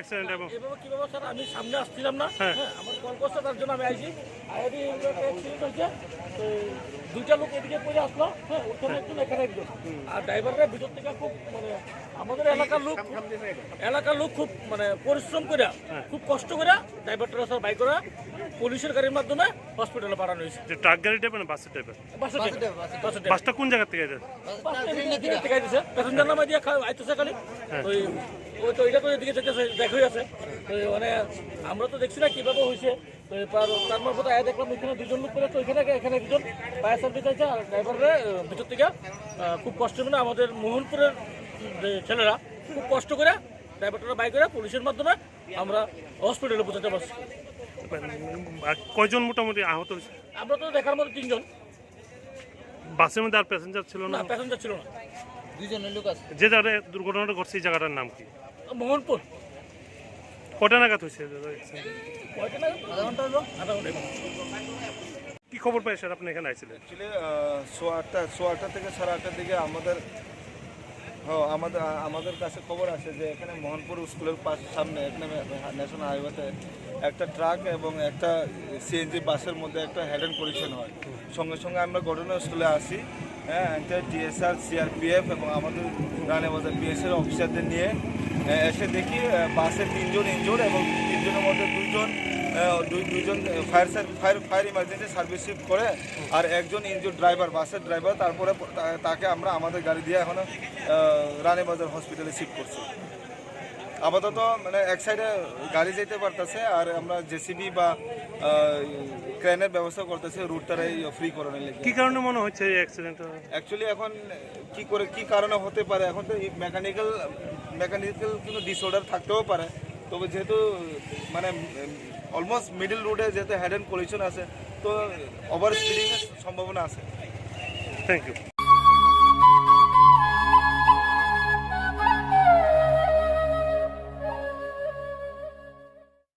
Accident এবং এভাবে কিভাবে স্যার আমি সামনে আসছিলাম না, হ্যাঁ আমার কল করছে, তার জন্য আমি আইছি। আইডি অ্যাক্সিডেন্ট হয়েছে, তো দুইটা লোক এদিকে পড়ে আসলো, হ্যাঁ ওখানে একজন এখানে একজন, আর ড্রাইভাররা ভিতর থেকে খুব মানে আমাদের এলাকার লোক খুব মানে পরিশ্রম করে খুব কষ্ট করে ড্রাইভারটা স্যার বাইক করে পুলিশের গাড়ির মাধ্যমে হসপিটালে পাঠানো হয়েছে। যে ট্রাক গাড়ি ড্রাইভার না বাসের ড্রাইভার? বাসটা কোন জায়গা থেকে যায়? প্যাসেঞ্জার নামে দিয়ে আইতেছে খালি, ওই ওই তো এটা তো এদিকে যেতেছে দেখই আছে, তো মানে আমরা তো দেখছি না কিভাবে হয়েছে। তো তার মারফত আয়া দেখলাম ওইখানে দুজন লোক করে, তো ওইখানে এখানে একজন ফায়ার সার্ভিস আছে, আর ড্রাইভাররা ভিতর থেকে খুব কষ্ট করে আমাদের মোহনপুরের যে ছেলেরা খুব কষ্ট করে ড্রাইভারটা বাইক করে পুলিশের মাধ্যমে আমরা হসপিটালে পৌঁছাতে পারছি। আর কয়জন মোটামুটি আহত হয়েছে? আমরা তো দেখার মতো 3 জন। বাসের মধ্যে আর প্যাসেঞ্জার ছিল না? না, প্যাসেঞ্জার ছিল না। 2 জন লোক আছে। যে জায়গায় দুর্ঘটনাটা ঘটছে এই জায়গাটার নাম কি? মোহনপুর। কটা নাগাদ হয়েছে? কয়টা না? আধা ঘন্টা হলো। কি খবর পাই স্যার আপনি এখানে আইছিলেন? অ্যাকচুয়ালি 8:30 থেকে 8:30 দিকে আমাদের কাছে খবর আছে যে এখানে মোহনপুর স্কুলের সামনে এখানে ন্যাশনাল হাইওয়েতে একটা ট্রাক এবং একটা সিএনজি বাসের মধ্যে একটা হেড অ্যান্ড কলিশন হয়। সঙ্গে সঙ্গে আমরা ঘটনাস্থলে আসি, হ্যাঁ টিএসআর, সিআরপিএফ এবং আমাদের রানেবাজার পিএসের অফিসারদের নিয়ে এসে দেখি বাসে 3 জন ইনজোর্ড এবং 3 জনের মধ্যে দুইজন ফায়ার ইমার্জেন্সি সার্ভিস শিফট করে, আর একজন ইনজুর্ড ড্রাইভার, বাসের ড্রাইভার। তারপরে তাকে আমরা আমাদের গাড়ি দিয়ে এখনো রানীবাজার হসপিটালে শিফট করছি। আপাতত মানে এক সাইডে গাড়ি যেতে পারতেছে, আর আমরা জেসিবি বা ক্রেনের ব্যবস্থা করতেছি রুটটারাই ফ্রি করানোর লেগে। কি কারণে মনে হচ্ছে এই অ্যাক্সিডেন্ট? অ্যাকচুয়ালি এখন কি কারণে হতে পারে, এখন তো মেকানিক্যাল কিন্তু ডিসঅর্ডার থাকতেও পারে। তবে যেহেতু মানে অলমোস্ট মিডল রোডে যেহেতু হেড অ্যান্ড কলিশন আছে, তো ওভার স্পিডিংয়ের সম্ভাবনা আছে। Thank you.